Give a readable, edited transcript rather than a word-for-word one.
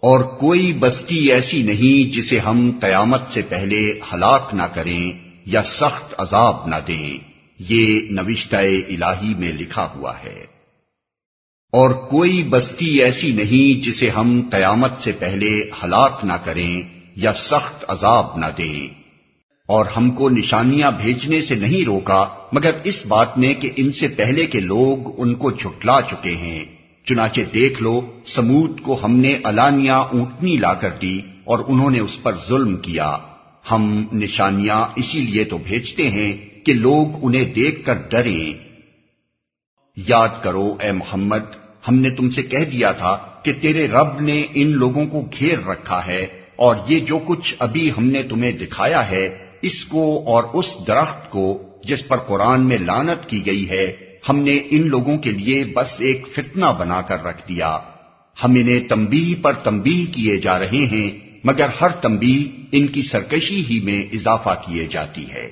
اور کوئی بستی ایسی نہیں جسے ہم قیامت سے پہلے ہلاک نہ کریں یا سخت عذاب نہ دیں، یہ نوشتہ الہی میں لکھا ہوا ہے۔ اور کوئی بستی ایسی نہیں جسے ہم قیامت سے پہلے ہلاک نہ کریں یا سخت عذاب نہ دیں، اور ہم کو نشانیاں بھیجنے سے نہیں روکا مگر اس بات نے کہ ان سے پہلے کے لوگ ان کو جھٹلا چکے ہیں۔ چنانچہ دیکھ لو سمود کو ہم نے علانیہ اونٹنی لا کر دی اور انہوں نے اس پر ظلم کیا۔ ہم نشانیاں اسی لیے تو بھیجتے ہیں کہ لوگ انہیں دیکھ کر ڈریں۔ یاد کرو اے محمد، ہم نے تم سے کہہ دیا تھا کہ تیرے رب نے ان لوگوں کو گھیر رکھا ہے، اور یہ جو کچھ ابھی ہم نے تمہیں دکھایا ہے، اس کو اور اس درخت کو جس پر قرآن میں لعنت کی گئی ہے، ہم نے ان لوگوں کے لیے بس ایک فتنہ بنا کر رکھ دیا۔ ہم انہیں تنبیہ پر تنبیہ کیے جا رہے ہیں، مگر ہر تنبیہ ان کی سرکشی ہی میں اضافہ کیے جاتی ہے۔